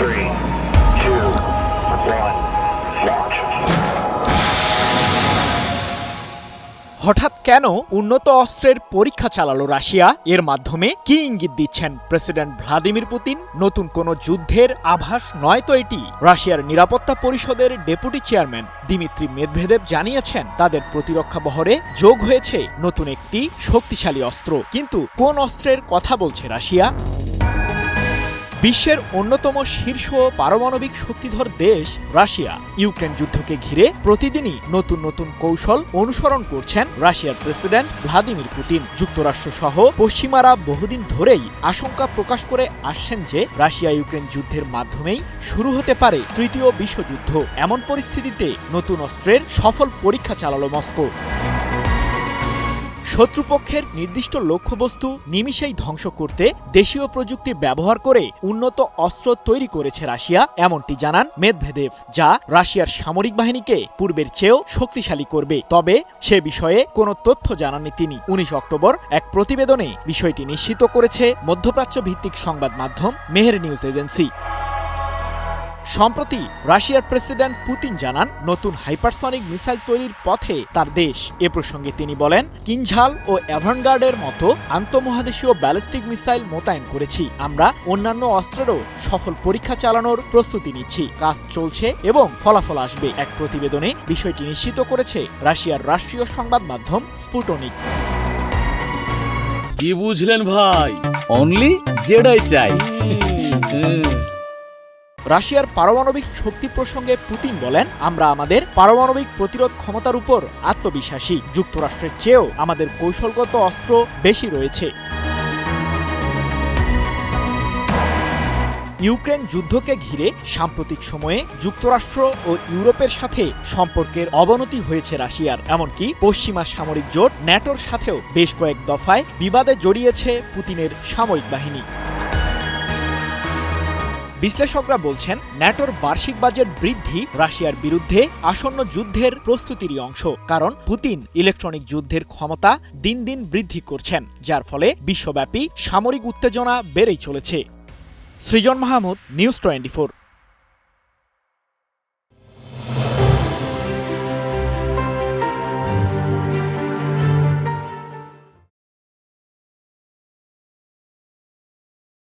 3, 2, 1, launch. হঠাৎ কেন উন্নত অস্ত্রের পরীক্ষা চালালো রাশিয়া? এর মাধ্যমে কি ইঙ্গিত দিচ্ছেন প্রেসিডেন্ট ভ্লাদিমির পুতিন? নতুন কোনো যুদ্ধের আভাস নয় তো এটি? রাশিয়ার নিরাপত্তা পরিষদের ডেপুটি চেয়ারম্যান দিমিত্রি মেদভেদেভ জানিয়েছেন তাদের প্রতিরক্ষা বহরে যোগ হয়েছে নতুন একটি শক্তিশালী অস্ত্র। কিন্তু কোন অস্ত্রের কথা বলছে রাশিয়া? বিশ্বের অন্যতম শীর্ষ পারমাণবিক শক্তিধর দেশ রাশিয়া ইউক্রেন যুদ্ধকে ঘিরে প্রতিদিনই নতুন নতুন কৌশল অনুসরণ করছেন রাশিয়ার প্রেসিডেন্ট ভ্লাদিমির পুতিন। যুক্তরাষ্ট্র সহ পশ্চিমারা বহুদিন ধরেই আশঙ্কা প্রকাশ করে আসছেন যে রাশিয়া ইউক্রেন যুদ্ধের মাধ্যমেই শুরু হতে পারে তৃতীয় বিশ্বযুদ্ধ। এমন পরিস্থিতিতে নতুন অস্ত্রের সফল পরীক্ষা চালালো মস্কো। শত্রুপক্ষের নির্দিষ্ট লক্ষ্যবস্তু নিমিষেই ধ্বংস করতে দেশীয় প্রযুক্তি ব্যবহার করে উন্নত অস্ত্র তৈরি করেছে রাশিয়া, এমনটি জানান মেদভেদেভ, যা রাশিয়ার সামরিক বাহিনীকে পূর্বের চেয়েও শক্তিশালী করবে। তবে সে বিষয়ে কোনো তথ্য জানাননি তিনি। 19 অক্টোবর এক প্রতিবেদনে বিষয়টি নিশ্চিত করেছে মধ্যপ্রাচ্য ভিত্তিক সংবাদ মাধ্যম মেহের নিউজ এজেন্সি। সম্প্রতি রাশিয়ার প্রেসিডেন্ট পুতিন জানান নতুন হাইপারসনিক মিসাইল তৈরির পথে তার দেশ। এ প্রসঙ্গে তিনি বলেন, কিনঝাল ও অ্যাভানগার্ডের মতো আন্তঃমহাদেশীয় ব্যালিস্টিক মিসাইল মোতায়েন করেছি। আমরা অন্যান্য অস্ত্রেরও সফল পরীক্ষা চালানোর প্রস্তুতি নিচ্ছি। কাজ চলছে এবং ফলাফল আসবে। এক প্রতিবেদনে বিষয়টি নিশ্চিত করেছে রাশিয়ার রাষ্ট্রীয় সংবাদ মাধ্যম স্পুটনিক। কি বুঝলেন ভাই? অনলি জেডাই চাই। রাশিয়ার পারমাণবিক শক্তি প্রসঙ্গে পুতিন বলেন, আমরা আমাদের পারমাণবিক প্রতিরোধ ক্ষমতার উপর আত্মবিশ্বাসী। যুক্তরাষ্ট্রের চেয়েও আমাদের কৌশলগত অস্ত্র বেশি রয়েছে। ইউক্রেন যুদ্ধকে ঘিরে সাম্প্রতিক সময়ে যুক্তরাষ্ট্র ও ইউরোপের সাথে সম্পর্কের অবনতি হয়েছে রাশিয়ার। এমনকি পশ্চিমা সামরিক জোট ন্যাটোর সাথেও বেশ কয়েক দফায় বিবাদে জড়িয়েছে পুতিনের সামরিক বাহিনী। বিশ্লেষকরা বলছেন, ন্যাটোর বার্ষিক বাজেট বৃদ্ধি রাশিয়ার বিরুদ্ধে আসন্ন যুদ্ধের প্রস্তুতিরই অংশ। কারণ পুতিন ইলেকট্রনিক যুদ্ধের ক্ষমতা দিন দিন বৃদ্ধি করছেন, যার ফলে বিশ্বব্যাপী সামরিক উত্তেজনা বেড়েই চলেছে। সৃজন মাহমুদ, নিউজ 24।